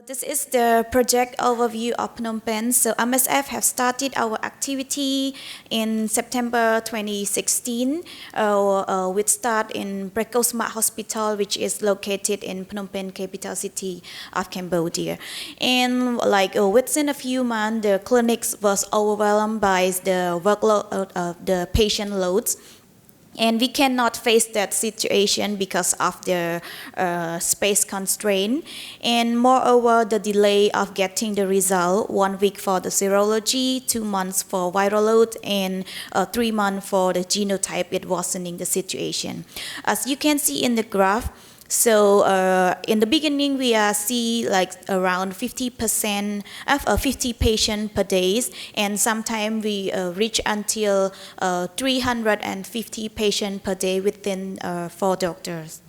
This is the project overview of Phnom Penh. So MSF have started our activity in September 2016. We start in Preco Smart Hospital, which is located in Phnom Penh, capital city of Cambodia. And within a few months, the clinics was overwhelmed by the workload of the patient loads. And we cannot face that situation because of the space constraint. And moreover, the delay of getting the result, 1 week for the serology, 2 months for viral load, and 3 months for the genotype, it worsening the situation. As you can see in the graph, so in the beginning, we see like around 50% of 50 patients per day, and sometimes we reach until 350 patients per day within 4 doctors.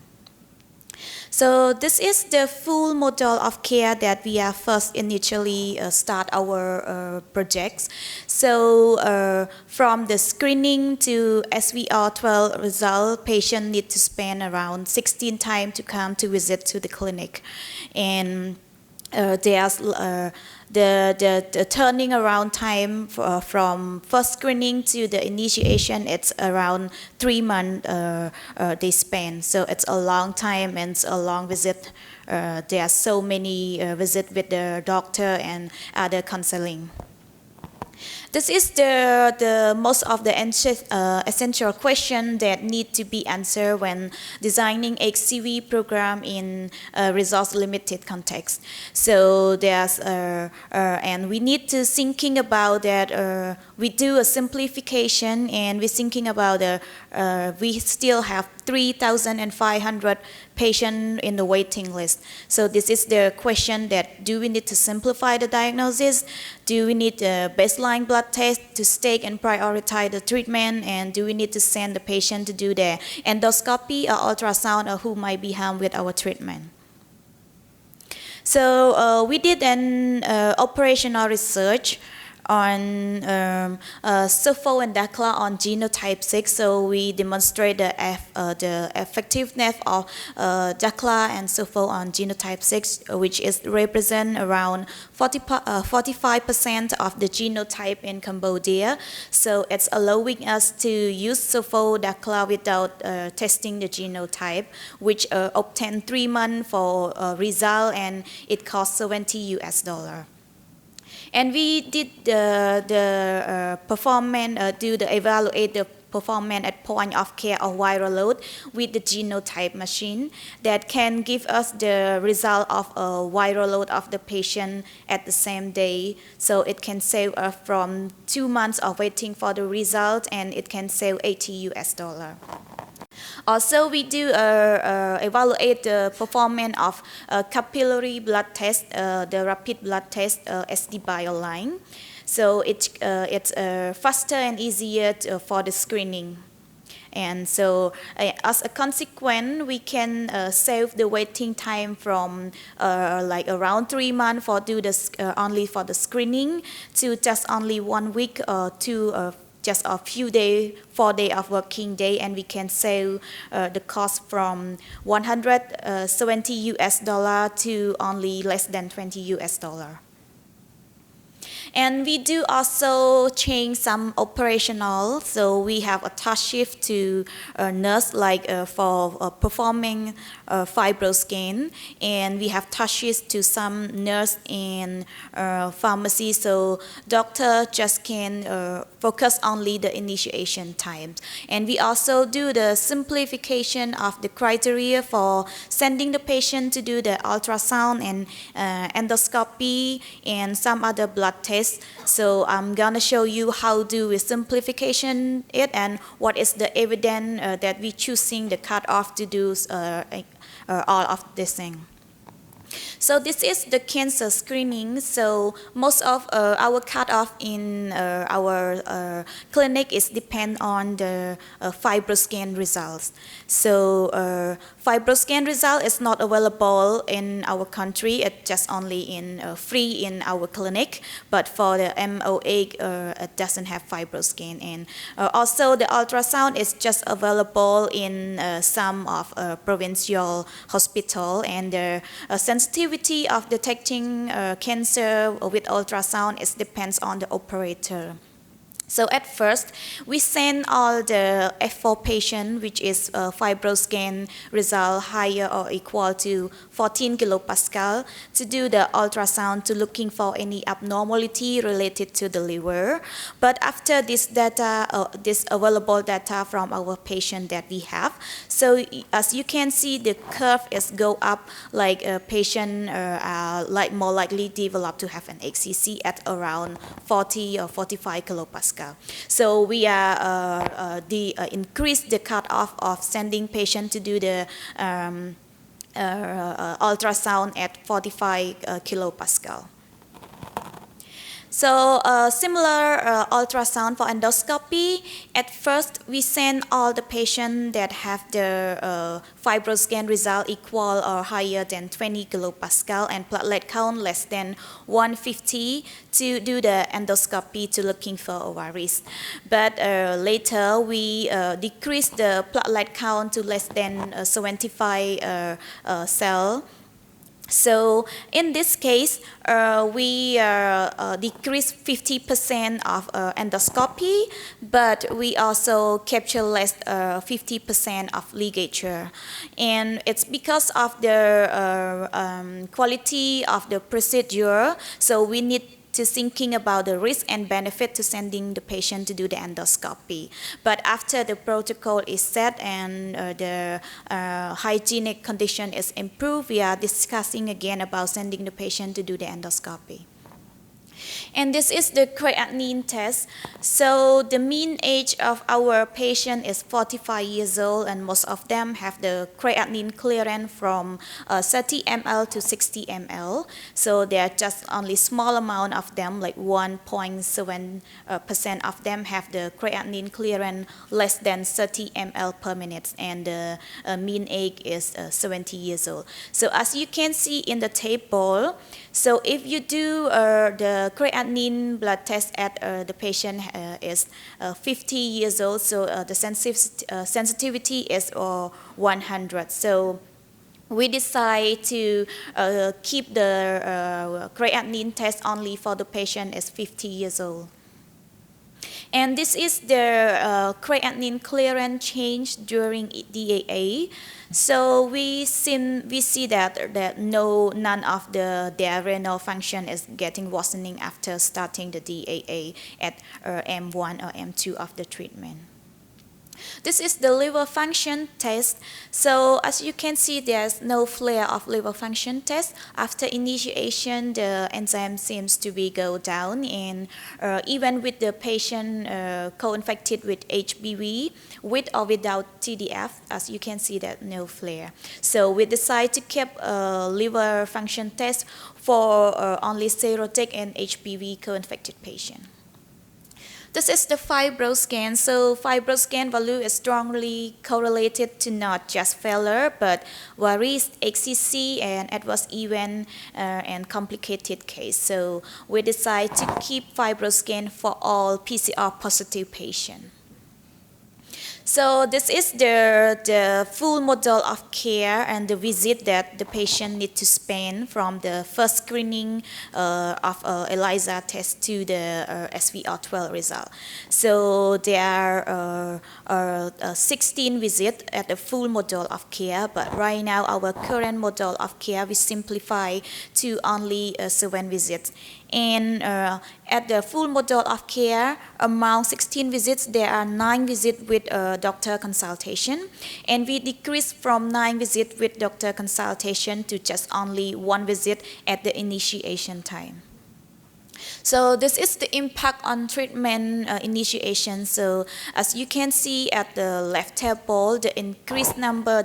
So this is the full model of care that we are first initially start our projects. So from the screening to SVR12 result, patient need to spend around 16 times to come to visit to the clinic. And there's the turning around time from first screening to the initiation, it's around 3 months they spend. So it's a long time and it's a long visit. There are so many visits with the doctor and other counseling. This is the most of the essential questions that need to be answered when designing HCV program in a resource-limited context. So there's and we need to thinking about that. We do a simplification, and we're thinking about we still have 3,500 patients in the waiting list. So this is the question that do we need to simplify the diagnosis? Do we need a baseline blood test to stake and prioritize the treatment? And do we need to send the patient to do the endoscopy or ultrasound, or who might be harmed with our treatment? So we did an operational research on SOFO and DACLA on genotype 6. So we demonstrate the effectiveness of DACLA and SOFO on genotype 6, which is represent around 45% of the genotype in Cambodia. So it's allowing us to use SOFO DACLA without testing the genotype, which obtain 3 months for result, and it costs $70. And we did the performance, evaluate the performance at point of care of viral load with the genotype machine that can give us the result of a viral load of the patient at the same day. So it can save us from 2 months of waiting for the result, and it can save $80. Also, we do evaluate the performance of capillary blood test, the rapid blood test, SD Bioline. So it's faster and easier for the screening. And so as a consequence, we can save the waiting time from like around 3 months for only for the screening to just only 1 week to just a few days, 4 days of working day, and we can save the cost from $170 to only less than $20. And we do also change some operational. So we have a task shift to nurse for performing fibroscan, and we have task shift to some nurse in pharmacy. So doctor just can focus only the initiation time. And we also do the simplification of the criteria for sending the patient to do the ultrasound and endoscopy and some other blood tests. So I'm gonna show you how do we simplification it and what is the evidence that we choosing the cutoff to do all of this thing. So this is the cancer screening. So most of our cutoff in our clinic is depend on the fibroscan results. So fibroscan result is not available in our country. It's just only in free in our clinic. But for the MOA, it doesn't have fibroscan. And also the ultrasound is just available in some of provincial hospital, and the sensitivity sensitivity of detecting cancer with ultrasound depends on the operator. So at first, we send all the F4 patient, which is fibroscan result higher or equal to 14 kilopascal, to do the ultrasound to looking for any abnormality related to the liver. But after this data, this available data from our patient that we have, so as you can see, the curve is go up, like a patient are like more likely develop to have an HCC at around 40 or 45 kilopascal. So we are increase the cutoff of sending patient to do the ultrasound at 45 kilopascal. So similar ultrasound for endoscopy. At first, we send all the patients that have the fibroscan result equal or higher than 20 kilopascal and platelet count less than 150 to do the endoscopy to looking for ovaries. But later, we decrease the platelet count to less than 75 cell. So in this case, we decrease 50% of endoscopy, but we also capture less 50% of ligature. And it's because of the quality of the procedure, so we need to thinking about the risk and benefit to sending the patient to do the endoscopy. But after the protocol is set and the hygienic condition is improved, we are discussing again about sending the patient to do the endoscopy. And this is the creatinine test. So the mean age of our patient is 45 years old, and most of them have the creatinine clearance from 30 ml to 60 ml. So there are just only small amount of them, like 1.7% of them have the creatinine clearance less than 30 ml per minute, and the mean age is 70 years old. So as you can see in the table, so if you do the creatinine blood test at the patient is 50 years old, so the sensitivity is 100. So we decide to keep the creatinine test only for the patient is 50 years old. And this is the creatinine clearance change during DAA. So we see that none of their renal function is getting worsening after starting the DAA at M1 or M2 of the treatment. This is the liver function test. So as you can see, there's no flare of liver function test. After initiation, the enzyme seems to be go down, and even with the patient co-infected with HBV, with or without TDF, as you can see that no flare. So we decide to keep liver function test for only serotic and HBV co-infected patient. This is the fibroscan. So fibroscan value is strongly correlated to not just failure, but various HCC and adverse event and complicated case. So we decide to keep fibroscan for all PCR positive patients. So this is the full model of care and the visit that the patient need to spend from the first screening of ELISA test to the SVR12 result. So there are 16 visits at the full model of care, but right now our current model of care we simplify to only 7 visits. And at the full model of care, among 16 visits, there are 9 visits with doctor consultation. And we decrease from 9 visits with doctor consultation to just only 1 visit at the initiation time. So this is the impact on treatment initiation. So as you can see at the left table, the increased number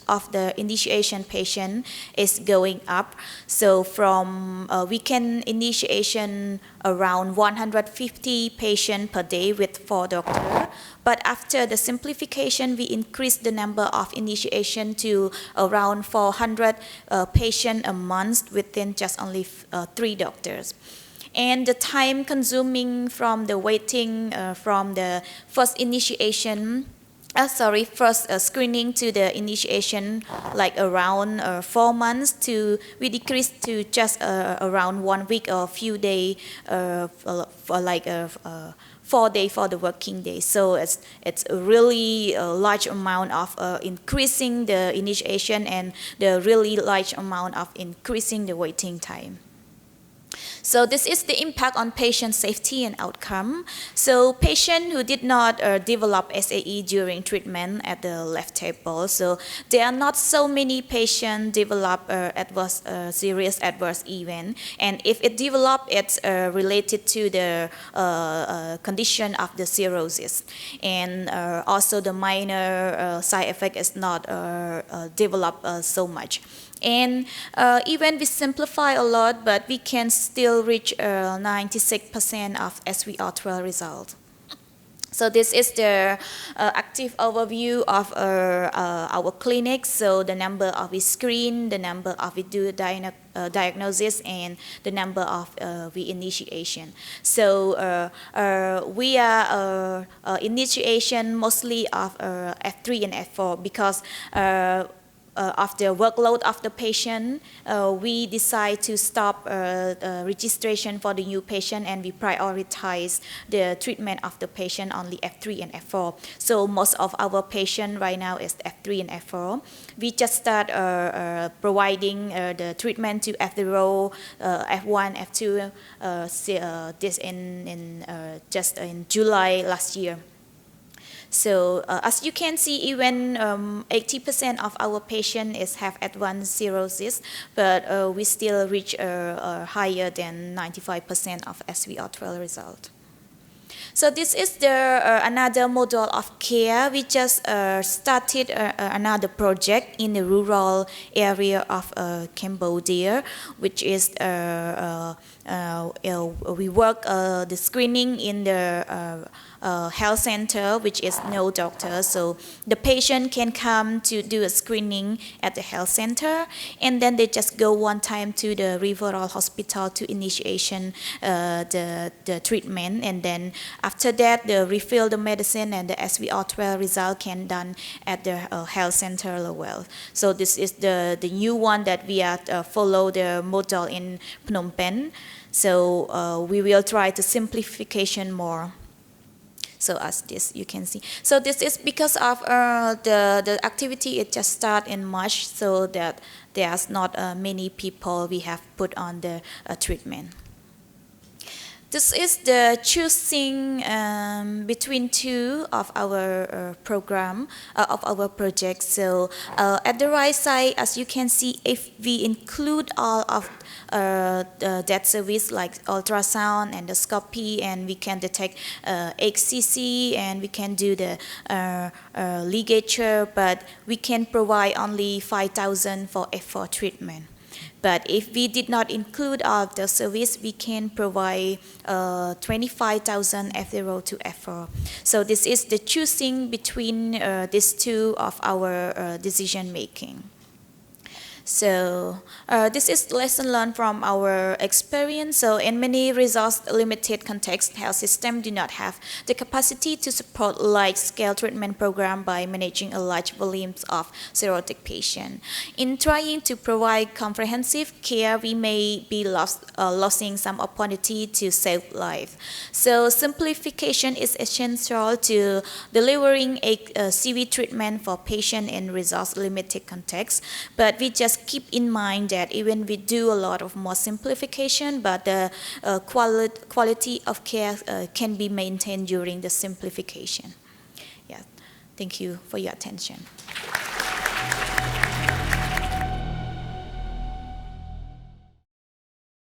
of the initiation patient is going up. So from weekend initiation around 150 patients per day with 4 doctors. But after the simplification, we increased the number of initiation to around 400 patients a month within just only 3 doctors. And the time consuming from the waiting from the first initiation First screening to the initiation, like around 4 months, to we decreased to just around 1 week or a few days, for like 4 days for the working day. So it's a really large amount of increasing the initiation and the really large amount of increasing the waiting time. So this is the impact on patient safety and outcome. So patients who did not develop SAE during treatment at the left table. So there are not so many patients develop serious adverse event. And if it develop, it's related to the condition of the cirrhosis. And also the minor side effect is not developed so much. And even we simplify a lot, but we can still reach 96% of SVR12 result. So this is the active overview of our clinic. So the number of we screen, the number of we do diagnosis, and the number of we initiation. So we are initiation mostly of F3 and F4 because of the workload of the patient, we decide to stop registration for the new patient, and we prioritize the treatment of the patient only F3 and F4. So most of our patient right now is F3 and F4. We just start providing the treatment to F0, F1, F2 this just in July last year. So as you can see, even 80% of our patients have advanced cirrhosis, but we still reach higher than 95% of SVR12 result. So this is the another model of care. We just started another project in the rural area of Cambodia, which is we work the screening in the health center, which is no doctor. So the patient can come to do a screening at the health center, and then they just go one time to the referral hospital to initiation the treatment, and then after that they refill the medicine, and the SVR12 result can done at the health center level. So this is the new one that we are follow the model in Phnom Penh. So we will try to simplification more. So as this you can see. So this is because of the activity, it just start in March, so that there's not many people we have put on the treatment. This is the choosing between two of our program, of our project. So at the right side, as you can see, if we include all of that service like ultrasound, endoscopy, and we can detect HCC, and we can do the ligature, but we can provide only 5,000 for F4 treatment. But if we did not include all of the service, we can provide 25,000 F0 to F4. So this is the choosing between these two of our decision making. So this is lesson learned from our experience. So in many resource-limited contexts, health systems do not have the capacity to support large-scale treatment program by managing a large volumes of cirrhotic patients. In trying to provide comprehensive care, we may be losing some opportunity to save lives. So simplification is essential to delivering a CV treatment for patients in resource-limited contexts. But we just keep in mind that even we do a lot of more simplification, but the quality of care can be maintained during the simplification. Yeah, thank you for your attention.